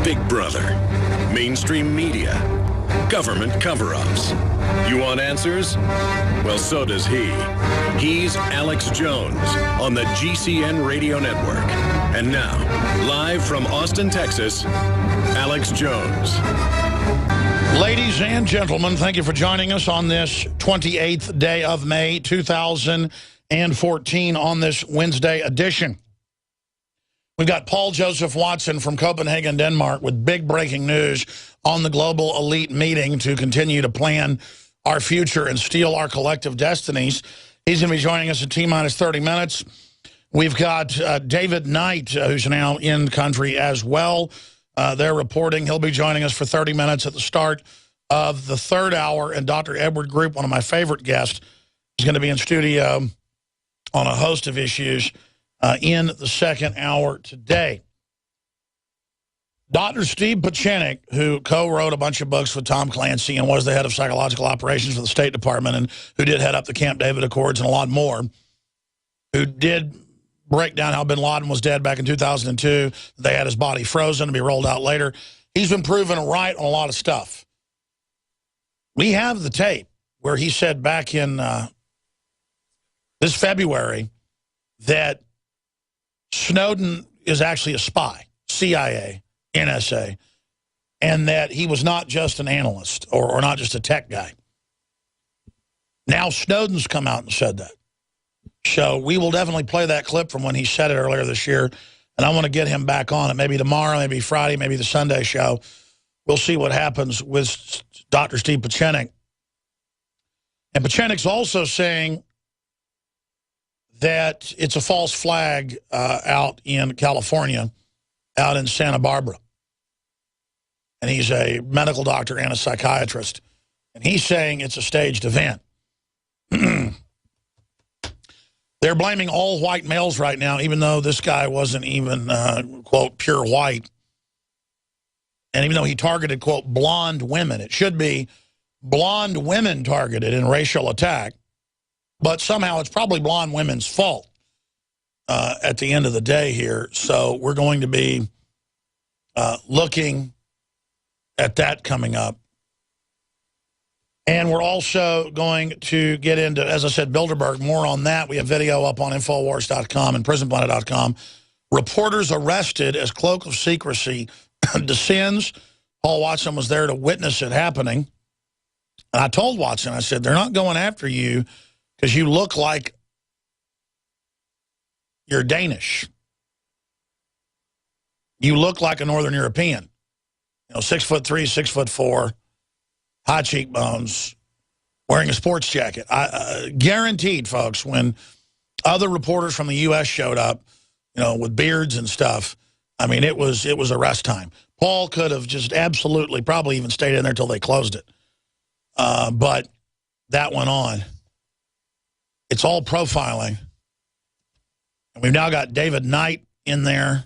Big Brother, mainstream media, government cover-ups. You want answers? Well, so does he. He's Alex Jones on the GCN Radio Network. And now, live from Austin, Texas, Alex Jones. Ladies and gentlemen, thank you for joining us on this 28th day of May, 2014 on this Wednesday edition. We've got Paul Joseph Watson from Copenhagen, Denmark, with big breaking news on the global elite meeting to continue to plan our future and steal our collective destinies. He's going to be joining us at T-minus 30 minutes. We've got David Knight, who's now in country as well. They're reporting. He'll be joining us for 30 minutes at the start of the third hour. And Dr. Edward Group, one of my favorite guests, is going to be in studio on a host of issues in the second hour today. Dr. Steve Pieczenik, who co-wrote a bunch of books with Tom Clancy and was the head of psychological operations for the State Department and who did head up the Camp David Accords and a lot more, who did break down how bin Laden was dead back in 2002. They had his body frozen to be rolled out later. He's been proven right on a lot of stuff. We have the tape where he said back in this February that Snowden is actually a spy, CIA, NSA, and that he was not just an analyst or not just a tech guy. Now Snowden's come out and said that. So we will definitely play that clip from when he said it earlier this year, and I want to get him back on it, maybe tomorrow, maybe Friday, maybe the Sunday show. We'll see what happens with Dr. Steve Pieczenik. And Pieczenik's also saying that it's a false flag out in California, out in Santa Barbara. And he's a medical doctor and a psychiatrist. And he's saying it's a staged event. They're blaming all white males right now, even though this guy wasn't even, quote, pure white. And even though he targeted, quote, blonde women. It should be blonde women targeted in racial attack. But somehow it's probably blonde women's fault at the end of the day here. So we're going to be looking at that coming up. And we're also going to get into, as I said, Bilderberg, more on that. We have video up on Infowars.com and PrisonPlanet.com. Reporters arrested as cloak of secrecy descends. Paul Watson was there to witness it happening. And I told Watson, I said, they're not going after you because you look like you're Danish. You look like a Northern European. You know, 6'3", 6'4", high cheekbones, wearing a sports jacket. I guaranteed, folks, when other reporters from the U.S. showed up, you know, with beards and stuff, I mean, it was arrest time. Paul could have just absolutely probably even stayed in there till they closed it. But that went on. It's all profiling. And we've now got David Knight in there.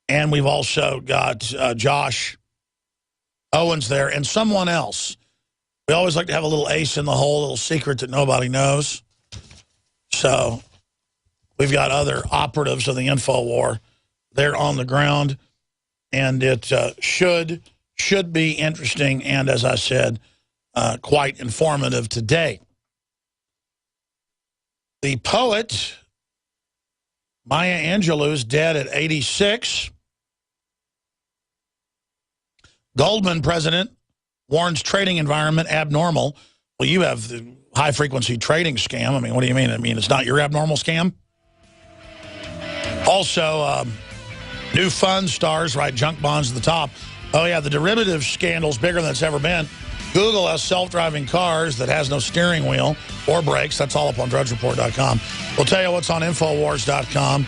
And we've also got Josh Owens there and someone else. We always like to have a little ace in the hole, a little secret that nobody knows. So we've got other operatives of the info war. They're on the ground. And it should be interesting and, as I said, quite informative today. The poet Maya Angelou is dead at 86. Goldman president warns trading environment abnormal. Well, you have the high-frequency trading scam. I mean, what do you mean? I mean, it's not your abnormal scam? Also, new fund stars write junk bonds at the top. Oh, yeah, the derivative scandal's bigger than it's ever been. Google has self-driving cars that has no steering wheel or brakes. That's all up on DrudgeReport.com. We'll tell you what's on Infowars.com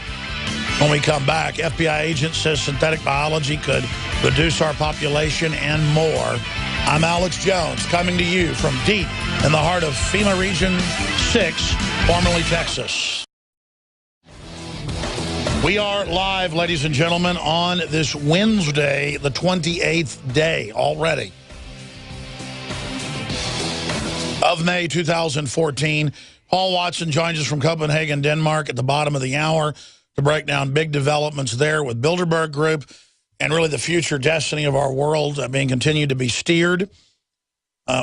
when we come back. FBI agent says synthetic biology could reduce our population and more. I'm Alex Jones, coming to you from deep in the heart of FEMA Region 6, formerly Texas. We are live, ladies and gentlemen, on this Wednesday, the 28th day already of May 2014. Paul Watson joins us from Copenhagen, Denmark at the bottom of the hour to break down big developments there with Bilderberg Group and really the future destiny of our world being continued to be steered.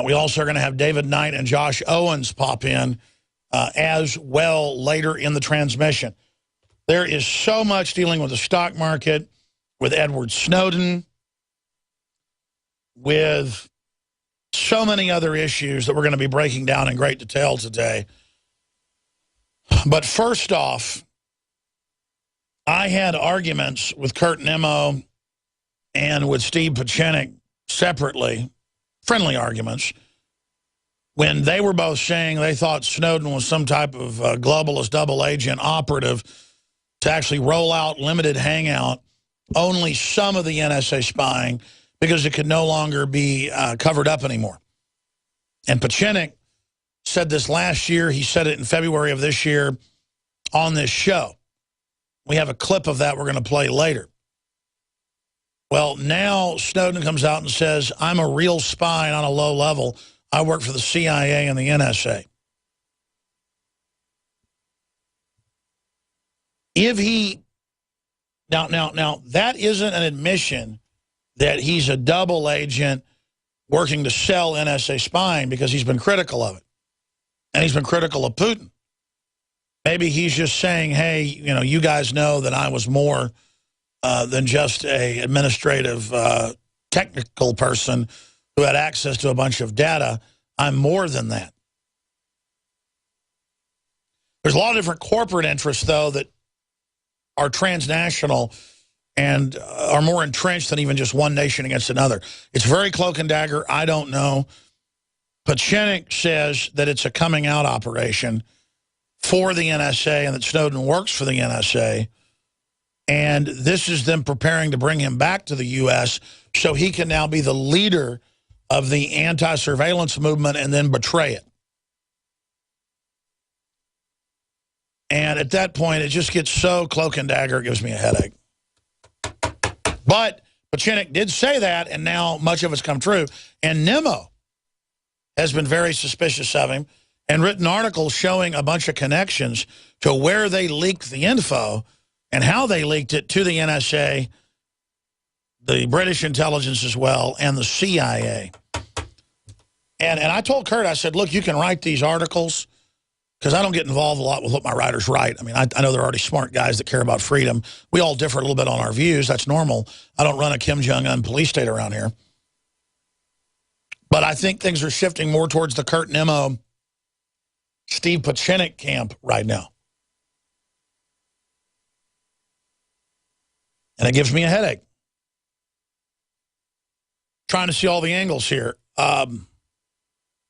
We also are going to have David Knight and Josh Owens pop in as well later in the transmission. There is so much dealing with the stock market, with Edward Snowden, with so many other issues that we're going to be breaking down in great detail today. But first off, I had arguments with Kurt Nimmo and with Steve Pieczenik separately, friendly arguments, when they were both saying they thought Snowden was some type of globalist double agent operative to actually roll out limited hangout, only some of the NSA spying, because it could no longer be covered up anymore. And Pieczenik said this last year. He said it in February of this year on this show. We have a clip of that we're going to play later. Well, now Snowden comes out and says, I'm a real spy on a low level. I work for the CIA and the NSA. If he... Now, that isn't an admission that he's a double agent working to sell NSA spying, because he's been critical of it. And he's been critical of Putin. Maybe he's just saying, hey, you know, you guys know that I was more than just a administrative technical person who had access to a bunch of data. I'm more than that. There's a lot of different corporate interests, though, that are transnational and are more entrenched than even just one nation against another. It's very cloak and dagger. I don't know. Pieczenik says that it's a coming out operation for the NSA and that Snowden works for the NSA. And this is them preparing to bring him back to the U.S. so he can now be the leader of the anti-surveillance movement and then betray it. And at that point, it just gets so cloak and dagger, it gives me a headache. But Pieczenik did say that, and now much of it's come true. And Nimmo has been very suspicious of him and written articles showing a bunch of connections to where they leaked the info and how they leaked it to the NSA, the British intelligence as well, and the CIA. And I told Kurt, I said, look, you can write these articles, because I don't get involved a lot with what my writers write. I mean, I know they're already smart guys that care about freedom. We all differ a little bit on our views. That's normal. I don't run a Kim Jong-un police state around here. But I think things are shifting more towards the Kurt Nimmo, Steve Pieczenik camp right now. And it gives me a headache. Trying to see all the angles here. I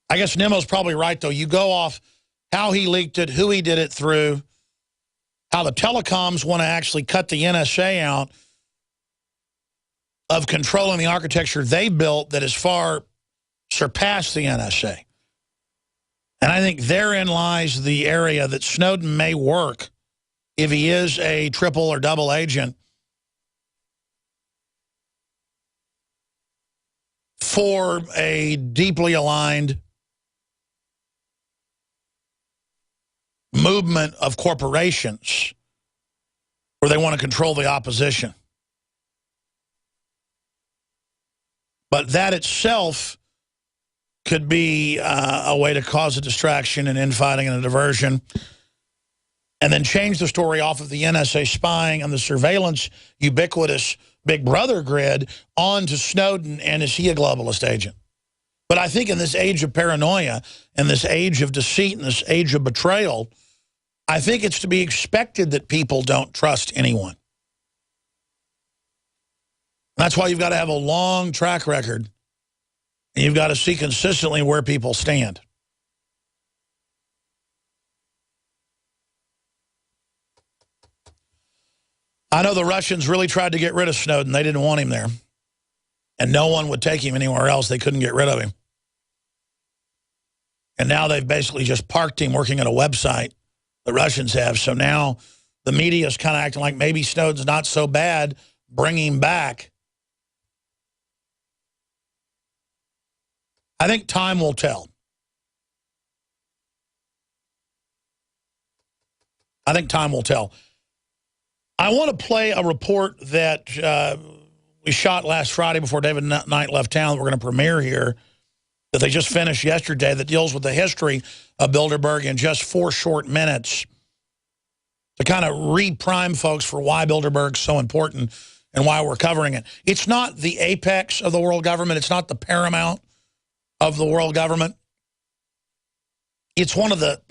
guess Nimmo's probably right, though. You go off how he leaked it, who he did it through, how the telecoms want to actually cut the NSA out of controlling the architecture they built that has far surpassed the NSA. And I think therein lies the area that Snowden may work if he is a triple or double agent for a deeply aligned movement of corporations where they want to control the opposition. But that itself could be a way to cause a distraction and infighting and a diversion, and then change the story off of the NSA spying and the surveillance ubiquitous Big Brother grid onto Snowden, and is he a globalist agent? But I think in this age of paranoia and this age of deceit and this age of betrayal, I think it's to be expected that people don't trust anyone. That's why you've got to have a long track record, and you've got to see consistently where people stand. I know the Russians really tried to get rid of Snowden. They didn't want him there. And no one would take him anywhere else. They couldn't get rid of him. And now they've basically just parked him working at a website, the Russians have. So now the media is kind of acting like maybe Snowden's not so bad, bring him back. I think time will tell. I think time will tell. I want to play a report that we shot last Friday before David Knight left town, we're going to premiere here, that they just finished yesterday, that deals with the history of Bilderberg in just 4 short minutes to kind of re-prime folks for why Bilderberg's so important and why we're covering it. It's not the apex of the world government. It's not the paramount of the world government. It's one of the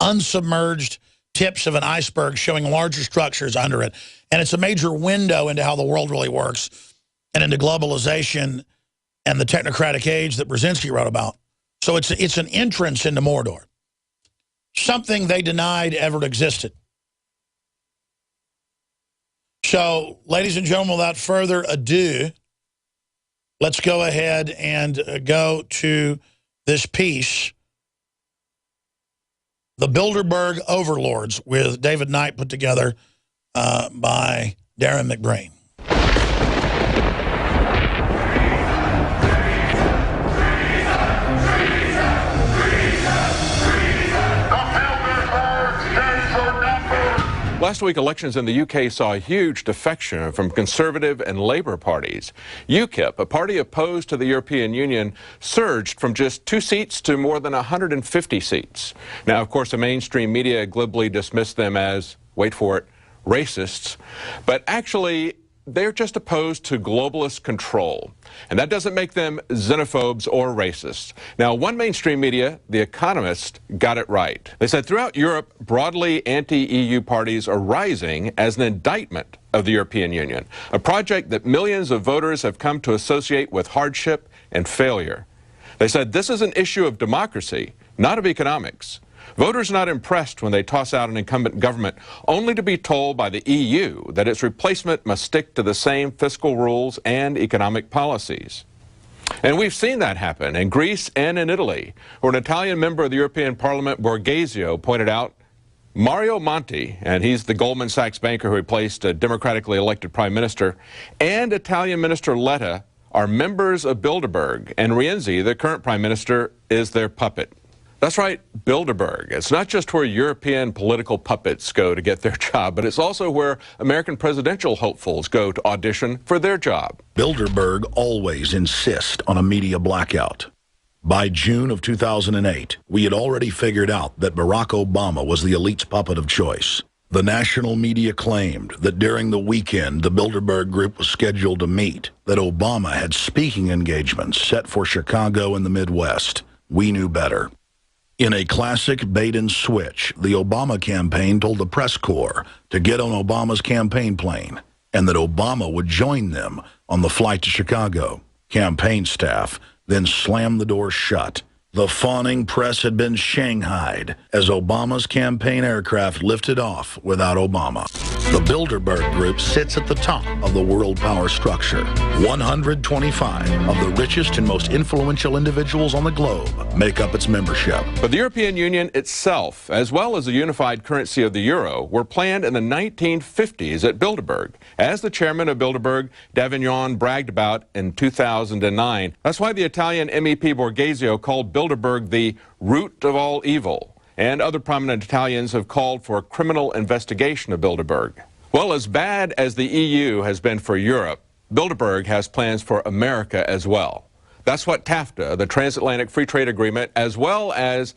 unsubmerged tips of an iceberg showing larger structures under it. And it's a major window into how the world really works and into globalization and the technocratic age that Brzezinski wrote about. So it's an entrance into Mordor, something they denied ever existed. So, ladies and gentlemen, without further ado, let's go ahead and go to this piece, The Bilderberg Overlords, with David Knight, put together by Darren McBrain. Last week, elections in the UK saw a huge defection from Conservative and Labour parties. UKIP, a party opposed to the European Union, surged from just 2 seats to more than 150 seats. Now, of course, the mainstream media glibly dismissed them as, wait for it, racists. But actually, they're just opposed to globalist control. And that doesn't make them xenophobes or racists. Now, one mainstream media, The Economist, got it right. They said throughout Europe, broadly anti-EU parties are rising as an indictment of the European Union, a project that millions of voters have come to associate with hardship and failure. They said this is an issue of democracy, not of economics. Voters are not impressed when they toss out an incumbent government only to be told by the EU that its replacement must stick to the same fiscal rules and economic policies. And we've seen that happen in Greece and in Italy, where an Italian member of the European Parliament, Borghesio, pointed out Mario Monti, and he's the Goldman Sachs banker who replaced a democratically elected prime minister, and Italian Minister Letta are members of Bilderberg, and Renzi, the current prime minister, is their puppet. That's right, Bilderberg. It's not just where European political puppets go to get their job, but it's also where American presidential hopefuls go to audition for their job. Bilderberg always insist on a media blackout. By June of 2008, we had already figured out that Barack Obama was the elite's puppet of choice. The national media claimed that during the weekend the Bilderberg group was scheduled to meet, that Obama had speaking engagements set for Chicago and the Midwest. We knew better. In a classic bait and switch, the Obama campaign told the press corps to get on Obama's campaign plane and that Obama would join them on the flight to Chicago. Campaign staff then slammed the door shut. The fawning press had been shanghaied as Obama's campaign aircraft lifted off without Obama. The Bilderberg Group sits at the top of the world power structure. 125 of the richest and most influential individuals on the globe make up its membership. But the European Union itself, as well as the unified currency of the euro, were planned in the 1950s at Bilderberg, as the chairman of Bilderberg, Davignon, bragged about in 2009. That's why the Italian MEP Borghesio called Bilderberg the root of all evil. And other prominent Italians have called for a criminal investigation of Bilderberg. Well, as bad as the EU has been for Europe, Bilderberg has plans for America as well. That's what TAFTA, the Transatlantic Free Trade Agreement, as well as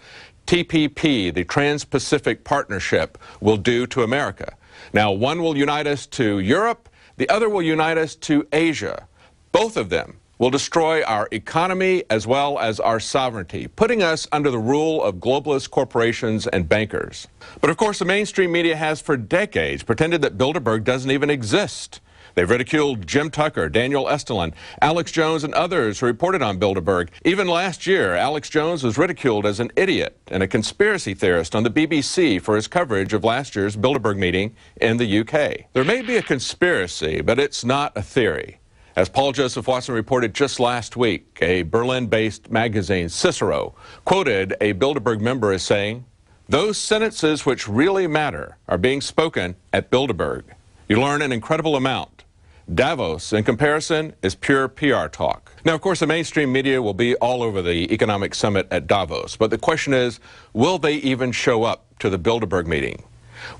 TPP, the Trans-Pacific Partnership, will do to America. Now, one will unite us to Europe, the other will unite us to Asia. Both of them will destroy our economy as well as our sovereignty, putting us under the rule of globalist corporations and bankers. But of course, the mainstream media has for decades pretended that Bilderberg doesn't even exist. They've ridiculed Jim Tucker, Daniel Estulin, Alex Jones, and others who reported on Bilderberg. Even last year, Alex Jones was ridiculed as an idiot and a conspiracy theorist on the BBC for his coverage of last year's Bilderberg meeting in the UK. There may be a conspiracy, but it's not a theory. As Paul Joseph Watson reported just last week, a Berlin-based magazine, Cicero, quoted a Bilderberg member as saying, "Those sentences which really matter are being spoken at Bilderberg. You learn an incredible amount. Davos, in comparison, is pure PR talk." Now, of course, the mainstream media will be all over the economic summit at Davos, but the question is, will they even show up to the Bilderberg meeting?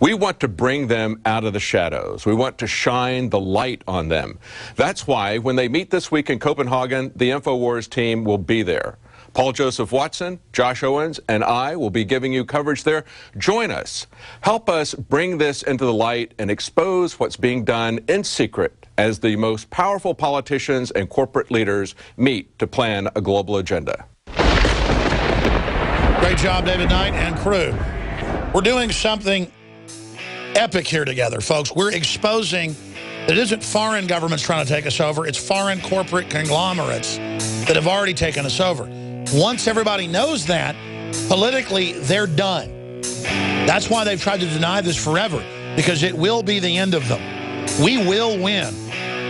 We want to bring them out of the shadows. We want to shine the light on them. That's why when they meet this week in Copenhagen, the InfoWars team will be there. Paul Joseph Watson, Josh Owens, and I will be giving you coverage there. Join us. Help us bring this into the light and expose what's being done in secret as the most powerful politicians and corporate leaders meet to plan a global agenda. Great job, David Knight and crew. We're doing something epic here together, folks. We're exposing that it isn't foreign governments trying to take us over. It's foreign corporate conglomerates that have already taken us over. Once everybody knows that, politically, they're done. That's why they've tried to deny this forever, because it will be the end of them. We will win.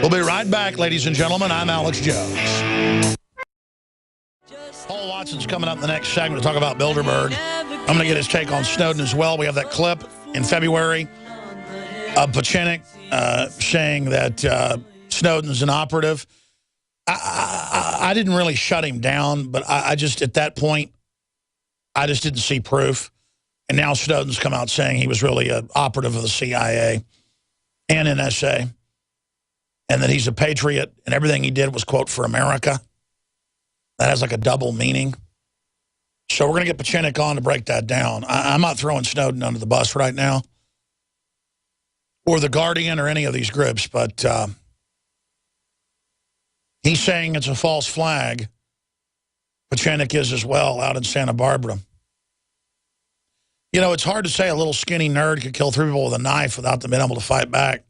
We'll be right back, ladies and gentlemen. I'm Alex Jones. Paul Watson's coming up in the next segment to talk about Bilderberg. I'm going to get his take on Snowden as well. We have that clip in February of Pachinik saying that Snowden's an operative. I didn't really shut him down, but I just, at that point, I just didn't see proof. And now Snowden's come out saying he was really an operative of the CIA and NSA, and that he's a patriot, and everything he did was, quote, for America. That has like a double meaning. So we're going to get Pachinik on to break that down. I'm not throwing Snowden under the bus right now, or The Guardian, or any of these groups, but he's saying it's a false flag. Pachinik is as well out in Santa Barbara. You know, it's hard to say a little skinny nerd could kill 3 people with a knife without them being able to fight back.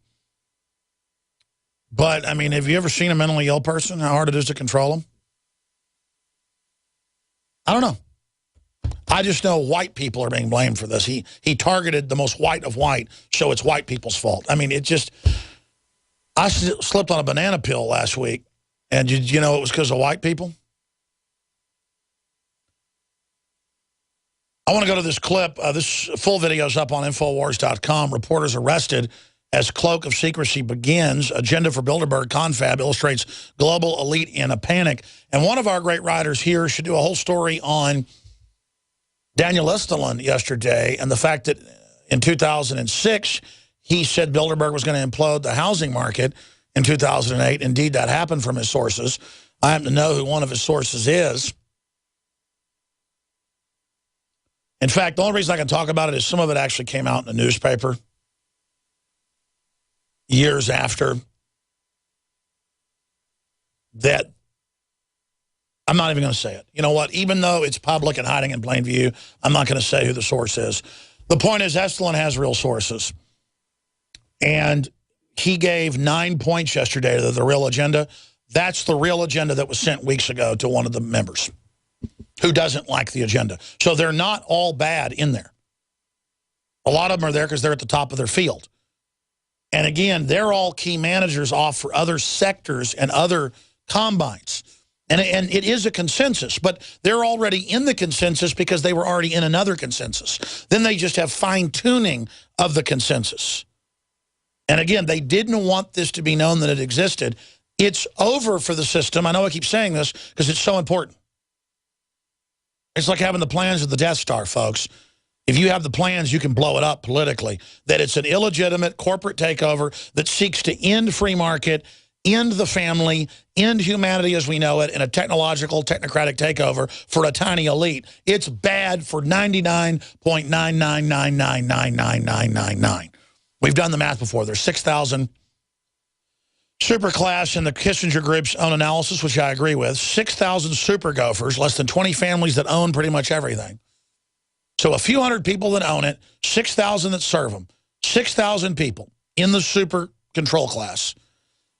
But, I mean, have you ever seen a mentally ill person, how hard it is to control them? I don't know. I just know white people are being blamed for this. He targeted the most white of white, so it's white people's fault. I mean, it just... I slipped on a banana peel last week, and you know it was because of white people? I want to go to this clip. This full video is up on Infowars.com. Reporters arrested as cloak of secrecy begins. Agenda for Bilderberg confab illustrates global elite in a panic. And one of our great writers here should do a whole story on Daniel Estulin yesterday and the fact that in 2006, he said Bilderberg was going to implode the housing market in 2008. Indeed, that happened from his sources. I happen to know who one of his sources is. In fact, the only reason I can talk about it is some of it actually came out in the newspaper years after that. I'm not even going to say it. You know what? Even though it's public and hiding in plain view, I'm not going to say who the source is. The point is, Estulin has real sources. And he gave 9 points yesterday to the real agenda. That's the real agenda that was sent weeks ago to one of the members who doesn't like the agenda. So they're not all bad in there. A lot of them are there because they're at the top of their field. And again, they're all key managers off for other sectors and other combines. And it is a consensus, but they're already in the consensus because they were already in another consensus. Then they just have fine-tuning of the consensus. And again, they didn't want this to be known that it existed. It's over for the system. I know I keep saying this because it's so important. It's like having the plans of the Death Star, folks. If you have the plans, you can blow it up politically. That it's an illegitimate corporate takeover that seeks to end free market, end the family, end humanity as we know it, in a technological, technocratic takeover for a tiny elite. It's bad for 99.999999999. We've done the math before. There's 6,000 superclass in the Kissinger Group's own analysis, which I agree with. 6,000 super gophers, less than 20 families that own pretty much everything. So a few hundred people that own it, 6,000 that serve them, 6,000 people in the super control class.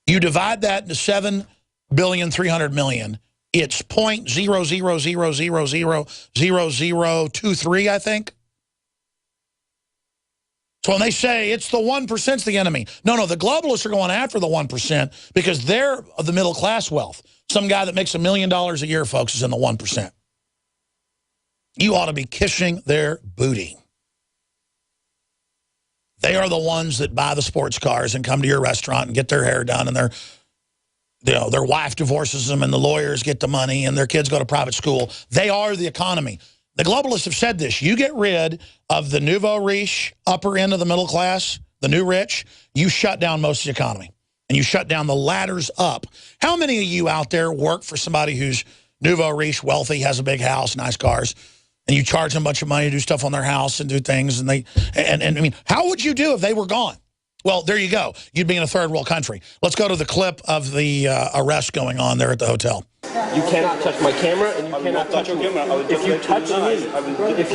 You divide that into 7,300,000,000. It's 0.000000023, I think. So when they say it's the 1%'s the enemy, no, the globalists are going after the 1% because they're of the middle class wealth. Some guy that makes $1 million a year, folks, is in the 1%. You ought to be kissing their booty. They are the ones that buy the sports cars and come to your restaurant and get their hair done, and their wife divorces them, and the lawyers get the money, and their kids go to private school. They are the economy. The globalists have said this. You get rid of the nouveau riche, upper end of the middle class, the new rich, you shut down most of the economy. And you shut down the ladders up. How many of you out there work for somebody who's nouveau riche, wealthy, has a big house, nice cars, and you charge them a bunch of money to do stuff on their house and do things, and I mean, how would you do if they were gone? Well, there you go. You'd be in a third world country. Let's go to the clip of the arrest going on there at the hotel. You cannot touch my camera, and you cannot touch me. If you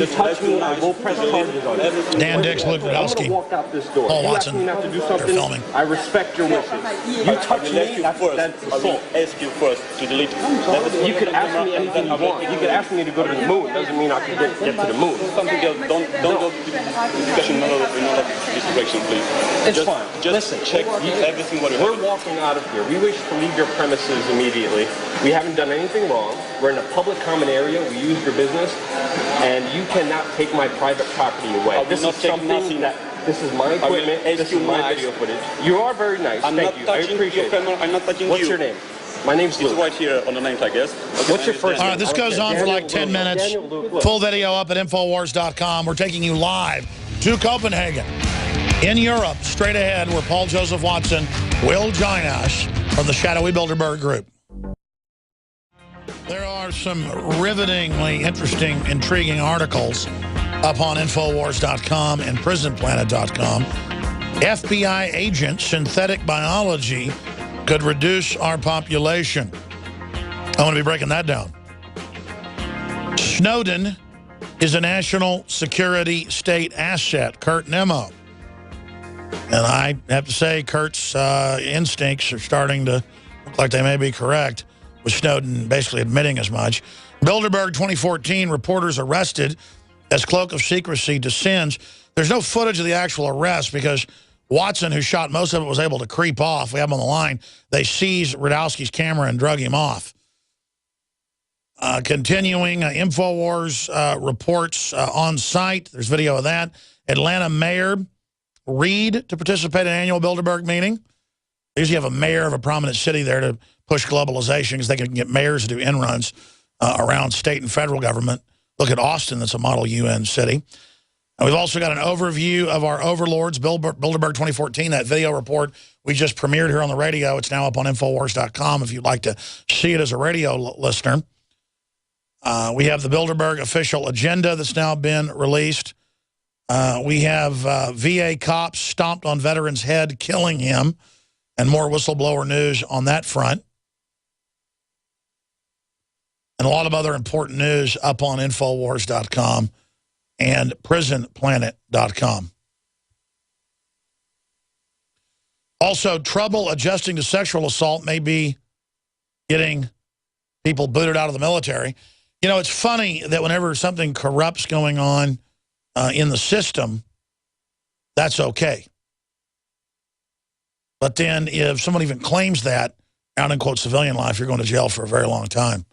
touch me, I will press charges on you. Dan Dix, Luke Rudowski, walk out this door. Paul Watson. You ask me not to do They're something. filming. I respect your wishes. You touch me, that's assault. Ask you first to delete it. You could ask me anything you want. You could ask me to go to the moon. Doesn't mean I can get to the moon. Something else. Don't go discussion in another this direction, please. It's fine. Just Listen, check everything what you we're have. walking out of here. We wish to leave your premises immediately. We haven't done anything wrong. We're in a public common area. We use your business, and you cannot take my private property away. This is something that this is my equipment. This is my video footage. You are very nice. Thank you. I appreciate it. I'm not touching What's you. your name? My name's Luke. It's right here on the name tag, yes? Okay, What's your first All name? right, this goes on for like 10 minutes. Full video up at Infowars.com. We're taking you live to Copenhagen in Europe, straight ahead, where Paul Joseph Watson will join us from the shadowy Bilderberg group. There are some rivetingly interesting, intriguing articles up on Infowars.com and PrisonPlanet.com. FBI agent synthetic biology could reduce our population. I want to be breaking that down. Snowden is a national security state asset, Kurt Nemo. And I have to say, Kurt's instincts are starting to look like they may be correct, with Snowden basically admitting as much. Bilderberg 2014, reporters arrested as cloak of secrecy descends. There's no footage of the actual arrest because Watson, who shot most of it, was able to creep off. We have him on the line. They seized Rudowski's camera and drug him off. Continuing, InfoWars reports on site. There's video of that. Atlanta Mayor Reed to participate in an annual Bilderberg meeting. They usually have a mayor of a prominent city there to push globalization because they can get mayors to do in-runs around state and federal government. Look at Austin, that's a model UN city. And we've also got an overview of our overlords, Bilderberg 2014, that video report we just premiered here on the radio. It's now up on Infowars.com if you'd like to see it as a radio listener. We have the Bilderberg official agenda that's now been released. We have VA cops stomped on veteran's head, killing him, and more whistleblower news on that front. And a lot of other important news up on Infowars.com and PrisonPlanet.com. Also, trouble adjusting to sexual assault may be getting people booted out of the military. You know, it's funny that whenever something corrupt's going on in the system, that's okay. But then if someone even claims that, out in quote civilian life, you're going to jail for a very long time.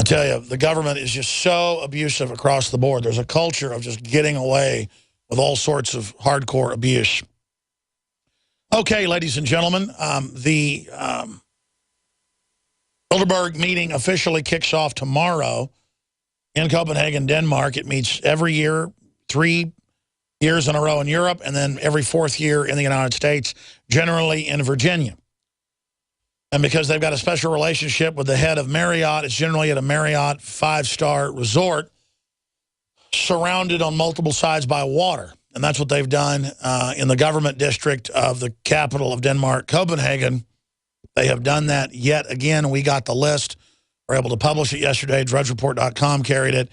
I tell you, the government is just so abusive across the board. There's a culture of just getting away with all sorts of hardcore abuse. Okay, ladies and gentlemen, the Bilderberg meeting officially kicks off tomorrow in Copenhagen, Denmark. It meets every year, 3 years in a row in Europe, and then every 4th year in the United States, generally in Virginia. And because they've got a special relationship with the head of Marriott, it's generally at a Marriott 5-star resort surrounded on multiple sides by water. And that's what they've done in the government district of the capital of Denmark, Copenhagen. They have done that yet again. We got the list. We're able to publish it yesterday. DrudgeReport.com carried it.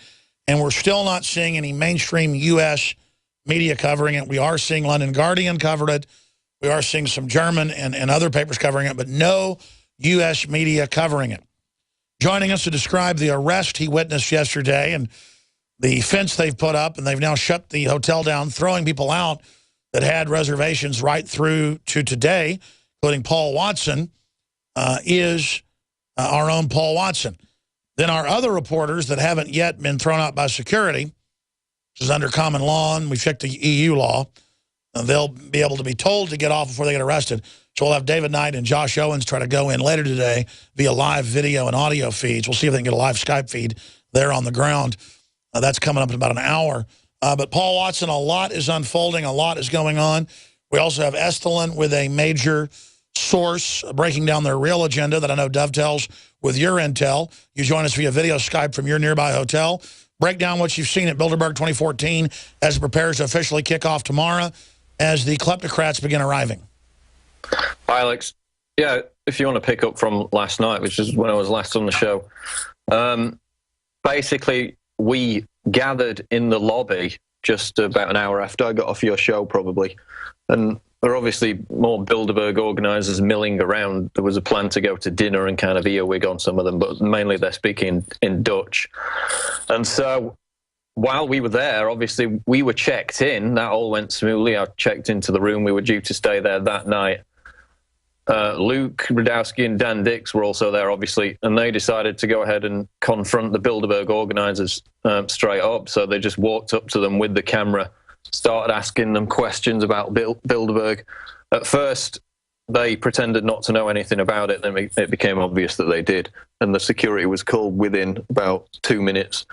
And we're still not seeing any mainstream U.S. media covering it. We are seeing London Guardian covered it. We are seeing some German and other papers covering it, but no U.S. media covering it. Joining us to describe the arrest he witnessed yesterday and the fence they've put up, and they've now shut the hotel down, throwing people out that had reservations right through to today, including Paul Watson, is our own Paul Watson. Then our other reporters that haven't yet been thrown out by security, which is under common law, and we've checked the EU law, they'll be able to be told to get off before they get arrested. So we'll have David Knight and Josh Owens try to go in later today via live video and audio feeds. We'll see if they can get a live Skype feed there on the ground. That's coming up in about an hour. But Paul Watson, a lot is unfolding. A lot is going on. We also have Estelin with a major source breaking down their real agenda that I know dovetails with your intel. You join us via video Skype from your nearby hotel. Break down what you've seen at Bilderberg 2014 as it prepares to officially kick off tomorrow as the kleptocrats begin arriving. Hi, Alex. Yeah, if you want to pick up from last night, which is when I was last on the show, basically we gathered in the lobby just about an hour after I got off your show, probably. And there are obviously more Bilderberg organizers milling around. There was a plan to go to dinner and kind of earwig on some of them, but mainly they're speaking in Dutch. And so while we were there, obviously we were checked in. That all went smoothly. I checked into the room. We were due to stay there that night. Luke Radowski and Dan Dix were also there, obviously, and they decided to go ahead and confront the Bilderberg organizers straight up. So they just walked up to them with the camera, started asking them questions about Bilderberg. At first, they pretended not to know anything about it. Then it became obvious that they did, and the security was called within about 2 minutes.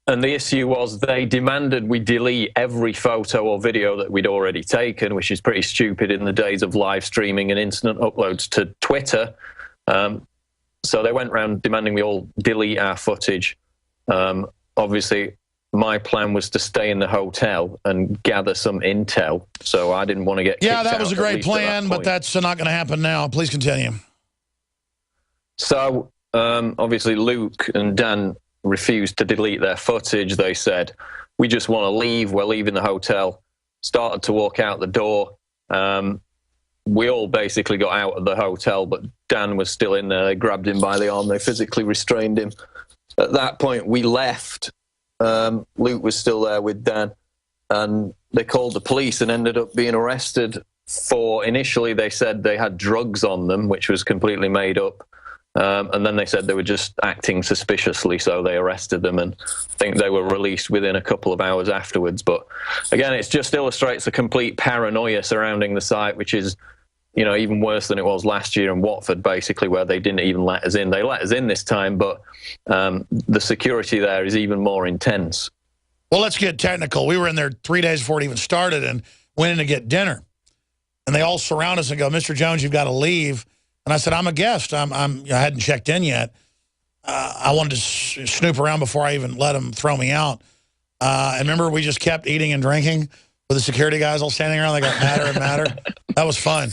And the issue was they demanded we delete every photo or video that we'd already taken, which is pretty stupid in the days of live streaming and instant uploads to Twitter. So they went around demanding we all delete our footage. Obviously, my plan was to stay in the hotel and gather some intel, so I didn't want to get kicked out. Yeah, that was a great plan, but that's not going to happen now. Please continue. So, obviously, Luke and Dan refused to delete their footage. They said, we just want to leave. We're leaving the hotel. Started to walk out the door. We all basically got out of the hotel, but Dan was still in there. They grabbed him by the arm. They physically restrained him. At that point, we left. Luke was still there with Dan, and they called the police and ended up being arrested for, initially they said they had drugs on them, which was completely made up. And then they said they were just acting suspiciously, so they arrested them, and I think they were released within a couple of hours afterwards. But again, it just illustrates the complete paranoia surrounding the site, which is, you know, even worse than it was last year in Watford, basically, where they didn't even let us in. They let us in this time, but the security there is even more intense. Well, let's get technical. We were in there 3 days before it even started and went in to get dinner. And they all surround us and go, Mr. Jones, you've got to leave. And I said, I'm a guest. I hadn't checked in yet. I wanted to snoop around before I even let them throw me out. And remember, we just kept eating and drinking with the security guys all standing around. They got madder and madder. That was fun.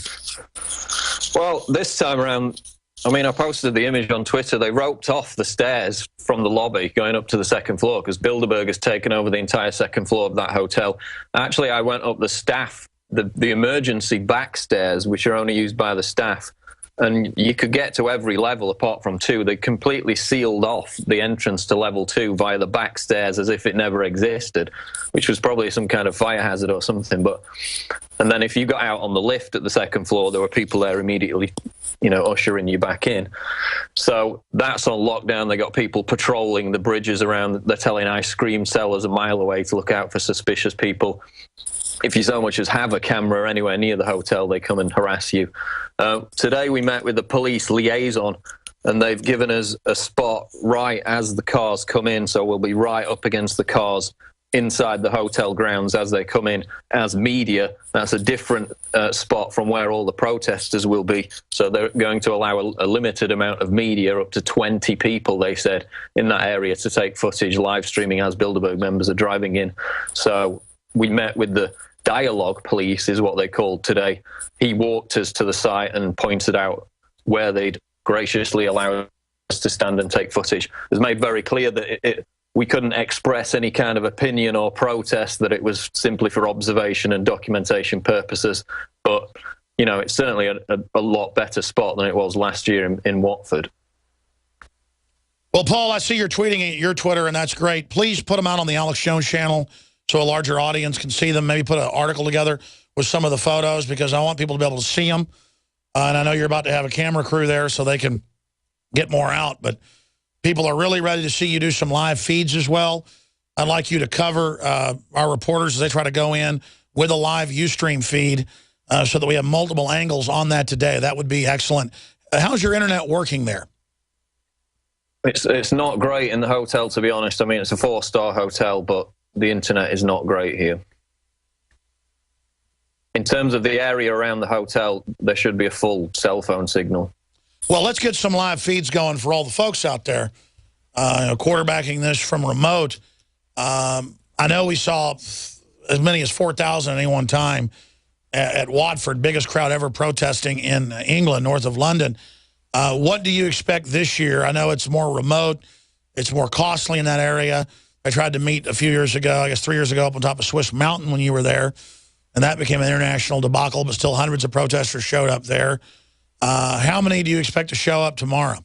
Well, this time around, I mean, I posted the image on Twitter. They roped off the stairs from the lobby going up to the second floor because Bilderberg has taken over the entire second floor of that hotel. Actually, I went up the staff, the emergency back stairs, which are only used by the staff. And you could get to every level apart from 2. They completely sealed off the entrance to level 2 via the back stairs as if it never existed, which was probably some kind of fire hazard or something. And then if you got out on the lift at the second floor, there were people there immediately, you know, ushering you back in. So that's on lockdown. They got people patrolling the bridges around. They're telling ice cream sellers a mile away to look out for suspicious people. If you so much as have a camera anywhere near the hotel, they come and harass you. Today we met with the police liaison, and they've given us a spot right as the cars come in, so we'll be right up against the cars inside the hotel grounds as they come in. As media, that's a different spot from where all the protesters will be, so they're going to allow a limited amount of media, up to 20 people, they said, in that area to take footage live streaming as Bilderberg members are driving in. So we met with the dialogue police, is what they called today. He walked us to the site and pointed out where they'd graciously allowed us to stand and take footage. It was made very clear that we couldn't express any kind of opinion or protest, that it was simply for observation and documentation purposes. But, you know, it's certainly a lot better spot than it was last year in Watford. Well, Paul, I see you're tweeting at your Twitter, and that's great. Please put them out on the Alex Jones channel so a larger audience can see them. Maybe put an article together with some of the photos, because I want people to be able to see them. And I know you're about to have a camera crew there so they can get more out. But people are really ready to see you do some live feeds as well. I'd like you to cover our reporters as they try to go in with a live Ustream feed so that we have multiple angles on that today. That would be excellent. How's your internet working there? It's not great in the hotel, to be honest. I mean, it's a 4-star hotel, but the internet is not great here. In terms of the area around the hotel, there should be a full cell phone signal. Well, let's get some live feeds going for all the folks out there quarterbacking this from remote. I know we saw as many as 4,000 at any one time at Watford, biggest crowd ever protesting in England, north of London. What do you expect this year? I know it's more remote. It's more costly in that area. I tried to meet a few years ago, I guess 3 years ago, up on top of Swiss Mountain when you were there. And that became an international debacle, but still hundreds of protesters showed up there. How many do you expect to show up tomorrow?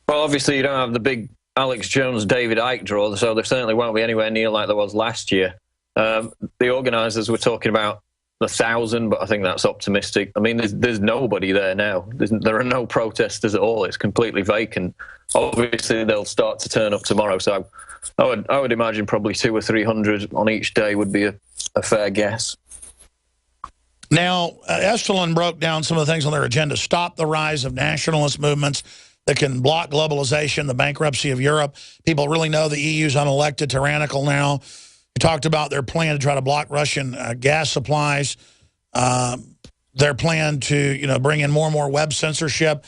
Well, obviously you don't have the big Alex Jones, David Icke draw, so there certainly won't be anywhere near like there was last year. The organisers were talking about 1,000, but I think that's optimistic. I mean, there's nobody there now. There are no protesters at all. It's completely vacant. Obviously, they'll start to turn up tomorrow, so I would imagine probably 200 or 300 on each day would be a fair guess. Now, Estelin broke down some of the things on their agenda. Stop the rise of nationalist movements that can block globalization, the bankruptcy of Europe. People really know the EU's unelected, tyrannical now. We talked about their plan to try to block Russian gas supplies, their plan to bring in more and more web censorship.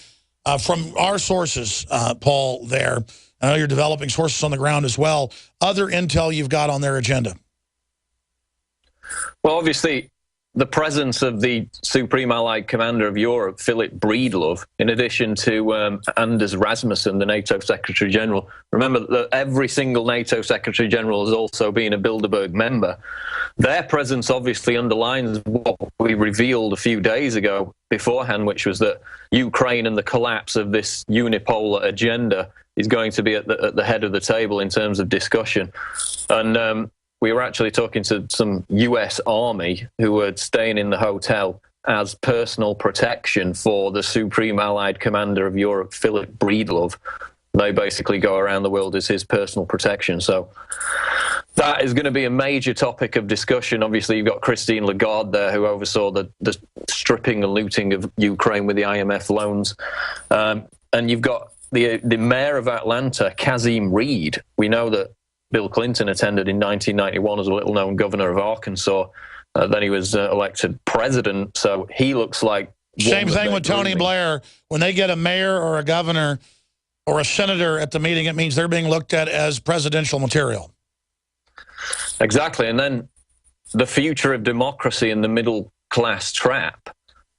From our sources, Paul, there, I know you're developing sources on the ground as well. Other intel you've got on their agenda? Well, obviously, the presence of the Supreme Allied Commander of Europe, Philip Breedlove, in addition to Anders Rasmussen, the NATO Secretary General. Remember that every single NATO Secretary General has also been a Bilderberg member. Their presence obviously underlines what we revealed a few days ago beforehand, which was that Ukraine and the collapse of this unipolar agenda is going to be at the head of the table in terms of discussion. And we were actually talking to some US Army who were staying in the hotel as personal protection for the Supreme Allied Commander of Europe, Philip Breedlove. They basically go around the world as his personal protection. So that is going to be a major topic of discussion. Obviously, you've got Christine Lagarde there, who oversaw the stripping and looting of Ukraine with the IMF loans. And you've got the mayor of Atlanta, Kazim Reed. We know that Bill Clinton attended in 1991 as a little-known governor of Arkansas. Then he was elected president, so he looks like... Same thing with Tony Blair. When they get a mayor or a governor or a senator at the meeting, it means they're being looked at as presidential material. Exactly, and then the future of democracy in the middle-class trap.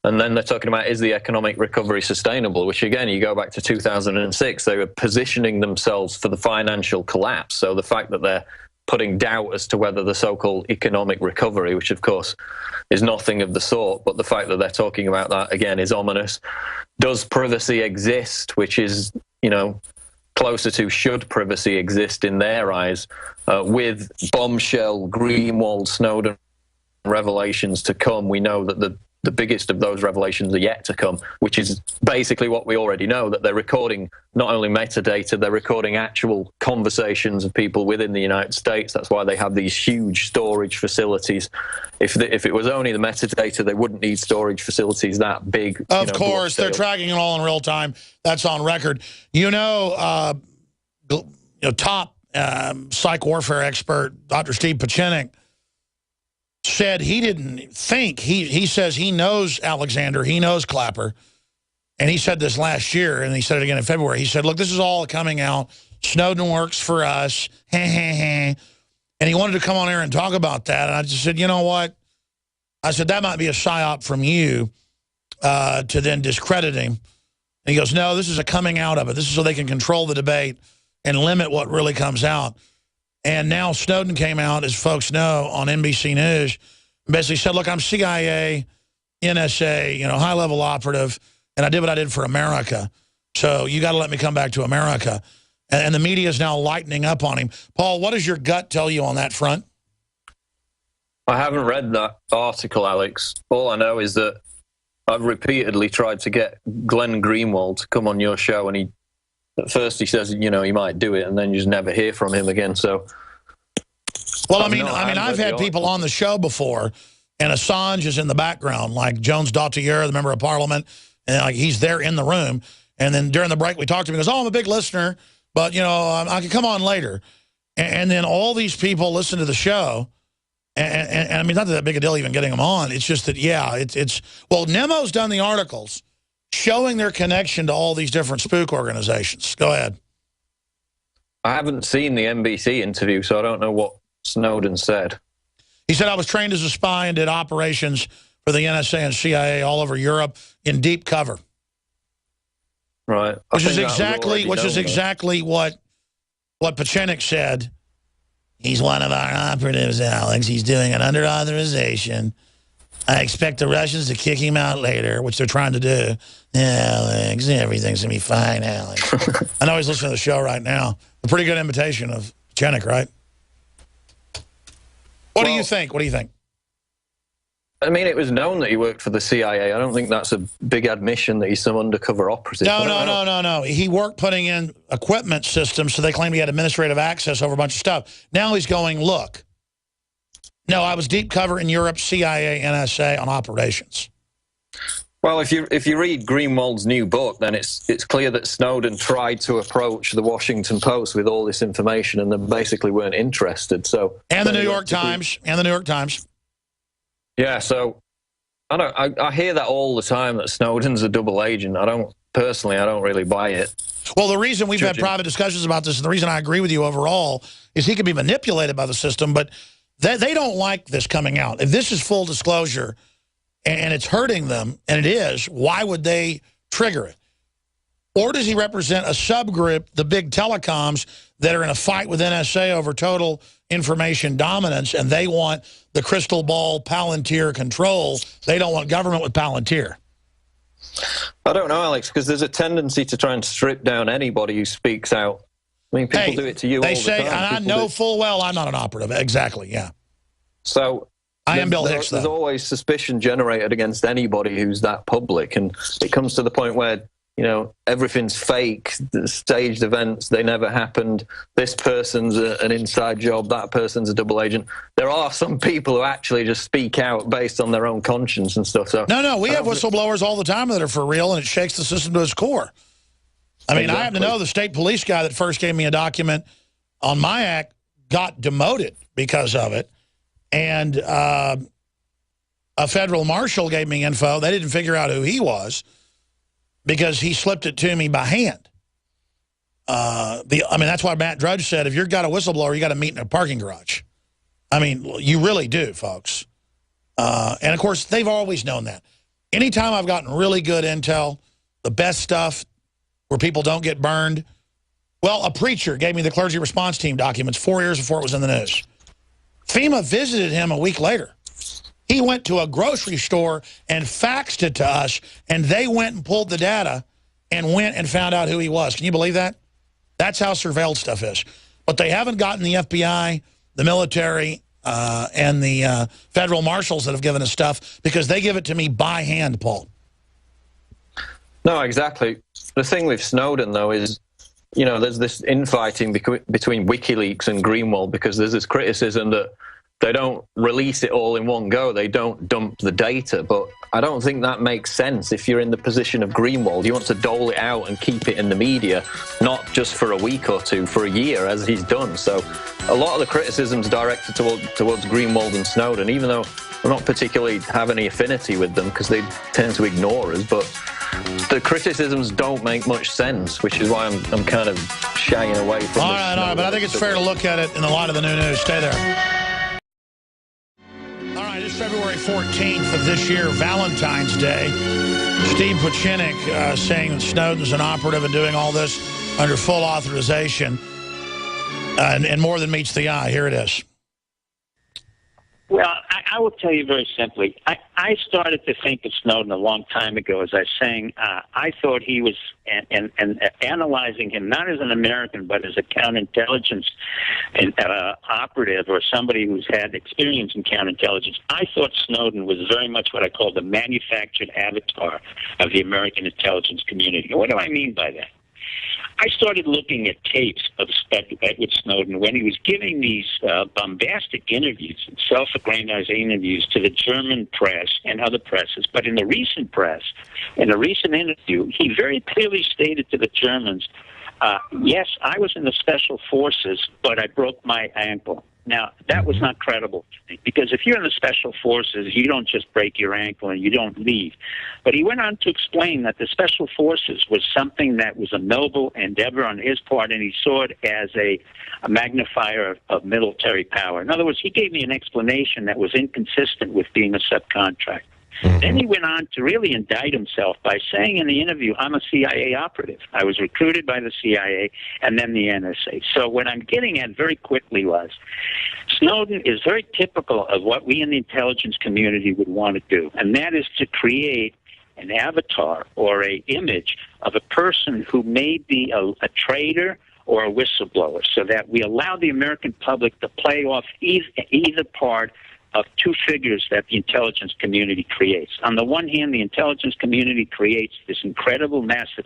And then they're talking about, is the economic recovery sustainable? Which, again, you go back to 2006, they were positioning themselves for the financial collapse. So the fact that they're putting doubt as to whether the so-called economic recovery, which, of course, is nothing of the sort, but the fact that they're talking about that, again, is ominous. Does privacy exist? Which is, closer to should privacy exist in their eyes, with bombshell, Greenwald, Snowden revelations to come. We know that the biggest of those revelations are yet to come, which is basically what we already know, that they're recording not only metadata, they're recording actual conversations of people within the United States. That's why they have these huge storage facilities. If it was only the metadata, they wouldn't need storage facilities that big. Of course, they're tracking it all in real time. That's on record. Top psych warfare expert, Dr. Steve Pachinik, said he didn't think, he says he knows Alexander, he knows Clapper, and he said this last year, and he said it again in February. He said, look, this is all coming out. Snowden works for us. And he wanted to come on air and talk about that, and I just said, you know what? I said, that might be a psyop from you to then discredit him. And he goes, no, this is a coming out of it. This is so they can control the debate and limit what really comes out. And now Snowden came out, as folks know, on NBC News, basically said, look, I'm CIA, NSA, high-level operative, and I did what I did for America. So you got to let me come back to America. And the media is now lightening up on him. Paul, what does your gut tell you on that front? I haven't read that article, Alex. All I know is that I've repeatedly tried to get Glenn Greenwald to come on your show, and at first he says, he might do it, and then you just never hear from him again. So, well, I've had people on the show before and Assange is in the background, like Jones Dautier, the member of parliament, and like he's there in the room. And then during the break, we talked to him. He goes, "Oh, I'm a big listener, but you know, I can come on later." And then all these people listen to the show, and I mean, not that big a deal even getting them on. It's just that, yeah, it's well, Nemo's done the articles showing their connection to all these different spook organizations. Go ahead. I haven't seen the NBC interview, so I don't know what Snowden said. He said, "I was trained as a spy and did operations for the NSA and CIA all over Europe in deep cover." Right. Which is exactly what Pachenik said. "He's one of our operatives, Alex. He's doing it under authorization. I expect the Russians to kick him out later," which they're trying to do. "Alex, everything's going to be fine, Alex." I know he's listening to the show right now. A pretty good imitation of Pachenik, right? What do you think? What do you think? I mean, it was known that he worked for the CIA. I don't think that's a big admission that he's some undercover operative. No. He worked putting in equipment systems, so they claimed he had administrative access over a bunch of stuff. Now he's going, look, no, I was deep cover in Europe, CIA, NSA on operations. Well, if you read Greenwald's new book, then it's clear that Snowden tried to approach the Washington Post with all this information, and they basically weren't interested. So and the New York Times. Yeah, so I hear that all the time, that Snowden's a double agent. I don't really buy it. Well, the reason we've had private discussions about this, and the reason I agree with you overall, is he can be manipulated by the system, but they don't like this coming out. If this is full disclosure and it's hurting them, and it is, why would they trigger it? Or does he represent a subgroup, the big telecoms, that are in a fight with NSA over total information dominance, and they want the crystal ball Palantir control? They don't want government with Palantir. I don't know, Alex, because there's a tendency to try and strip down anybody who speaks out. I mean, people do it to you all the time. They say, and I know full well I'm not an operative. Exactly, yeah. So I am Bill Hicks, though. There's always suspicion generated against anybody who's that public, and it comes to the point where, you know, everything's fake, the staged events, they never happened, this person's an inside job, that person's a double agent. There are some people who actually just speak out based on their own conscience and stuff. So no, we have whistleblowers all the time that are for real, and it shakes the system to its core. I mean, I happen to know the state police guy that first gave me a document on my act got demoted because of it, and a federal marshal gave me info. They didn't figure out who he was, because he slipped it to me by hand. I mean, that's why Matt Drudge said, if you've got a whistleblower, you got to meet in a parking garage. I mean, you really do, folks. And, of course, they've always known that. Anytime I've gotten really good intel, the best stuff where people don't get burned, well, a preacher gave me the clergy response team documents 4 years before it was in the news. FEMA visited him a week later. He went to a grocery store and faxed it to us, and they went and pulled the data and went and found out who he was. Can you believe that? That's how surveilled stuff is. But they haven't gotten the FBI, the military, and the federal marshals that have given us stuff, because they give it to me by hand, Paul. No, exactly. The thing with Snowden, though, is, you know, there's this infighting between WikiLeaks and Greenwald, because there's this criticism that they don't release it all in one go. They don't dump the data. But I don't think that makes sense. If you're in the position of Greenwald, you want to dole it out and keep it in the media, not just for a week or two, for a year, as he's done. So a lot of the criticism's directed towards Greenwald and Snowden, even though I don't particularly have any affinity with them, because they tend to ignore us. But the criticisms don't make much sense, which is why I'm kind of shying away from all right, but I think it's fair to look at it in the light of the new news. Stay there. All right, it's February 14th of this year, Valentine's Day. Steve Pachenik saying that Snowden's an operative and doing all this under full authorization, and more than meets the eye. Here it is. Well, I will tell you very simply. I started to think of Snowden a long time ago, as I was saying. I thought he was, and analyzing him not as an American, but as a counterintelligence operative, or somebody who's had experience in counterintelligence. I thought Snowden was very much what I call the manufactured avatar of the American intelligence community. What do I mean by that? I started looking at tapes of Edward Snowden when he was giving these bombastic interviews and self-aggrandizing interviews to the German press and other presses. But in the recent press, in a recent interview, he very clearly stated to the Germans, yes, I was in the special forces, but I broke my ankle. Now, that was not credible to me, because if you're in the special forces, you don't just break your ankle and you don't leave. But he went on to explain that the special forces was something that was a noble endeavor on his part, and he saw it as a magnifier of military power. In other words, he gave me an explanation that was inconsistent with being a subcontractor. Then he went on to really indict himself by saying in the interview, I'm a CIA operative. I was recruited by the CIA and then the NSA. So what I'm getting at very quickly was Snowden is very typical of what we in the intelligence community would want to do, and that is to create an avatar or an image of a person who may be a traitor or a whistleblower, so that we allow the American public to play off either part of two figures that the intelligence community creates. On the one hand, the intelligence community creates this incredible massive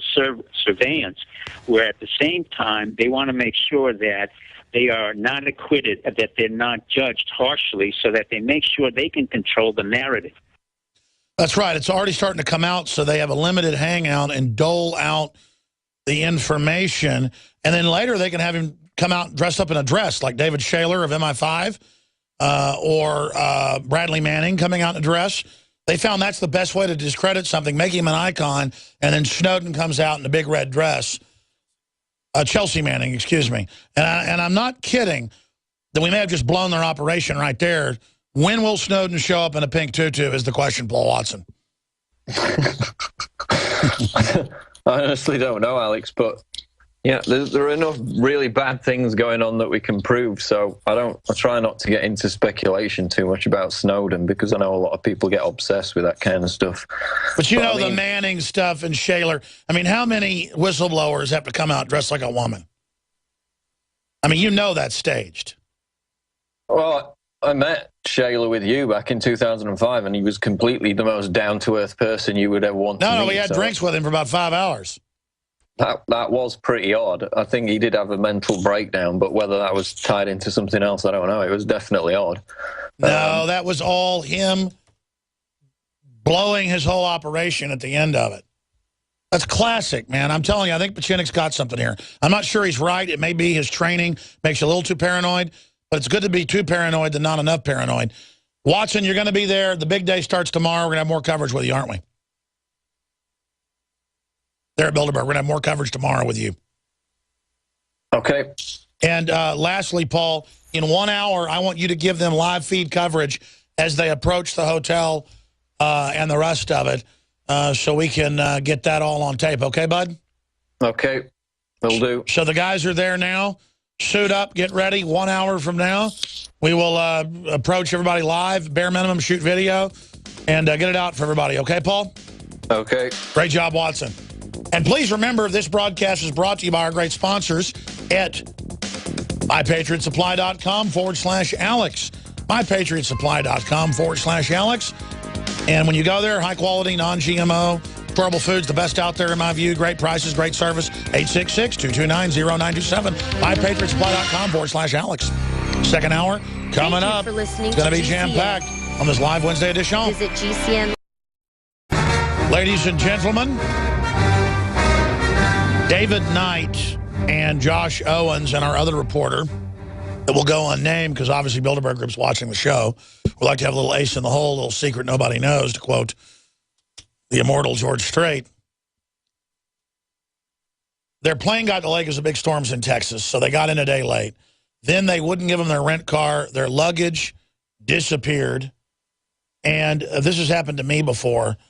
surveillance, where at the same time they want to make sure that they are not acquitted, that they're not judged harshly, so that they make sure they can control the narrative. That's right. It's already starting to come out, so they have a limited hangout and dole out the information. And then later they can have him come out dressed up in a dress, like David Shaler of MI5. Or Bradley Manning coming out in a dress. They found that's the best way to discredit something, make him an icon, and then Snowden comes out in a big red dress. Chelsea Manning, excuse me. And I'm not kidding that we may have just blown their operation right there. When will Snowden show up in a pink tutu is the question, Paul Watson. I honestly don't know, Alex, but yeah, there are enough really bad things going on that we can prove. So I try not to get into speculation too much about Snowden, because I know a lot of people get obsessed with that kind of stuff. But you know, the Manning stuff and Shaler. I mean, how many whistleblowers have to come out dressed like a woman? I mean, you know that's staged. Well, I met Shaler with you back in 2005, and he was completely the most down-to-earth person you would ever want to meet. No, we had drinks with him for about 5 hours. That was pretty odd. I think he did have a mental breakdown, but whether that was tied into something else, I don't know. It was definitely odd. No, that was all him blowing his whole operation at the end of it. That's classic, man. I'm telling you, I think Pachinik's got something here. I'm not sure he's right. It may be his training makes you a little too paranoid, but it's good to be too paranoid than not enough paranoid. Watson, you're going to be there. The big day starts tomorrow. We're going to have more coverage with you, aren't we? There at Bilderberg. We're going to have more coverage tomorrow with you. Okay. And lastly, Paul, in 1 hour, I want you to give them live feed coverage as they approach the hotel and the rest of it, so we can get that all on tape. Okay, bud? Okay. Will do. So the guys are there now. Suit up, get ready. 1 hour from now, we will approach everybody live, bare minimum, shoot video, and get it out for everybody. Okay, Paul? Okay. Great job, Watson. And please remember, this broadcast is brought to you by our great sponsors at MyPatriotSupply.com/Alex. MyPatriotSupply.com/Alex. And when you go there, high quality, non-GMO, storable foods, the best out there in my view, great prices, great service, 866-229-0927. MyPatriotSupply.com/Alex. Second hour coming up. It's going to be jam-packed on this live Wednesday edition. Visit GCN. Ladies and gentlemen, David Knight and Josh Owens and our other reporter that will go unnamed, because obviously Bilderberg Group's watching the show. We like to have a little ace in the hole, a little secret nobody knows, to quote the immortal George Strait. Their plane got delayed because of big storms in Texas, so they got in a day late. Then they wouldn't give them their rent car. Their luggage disappeared. And this has happened to me before.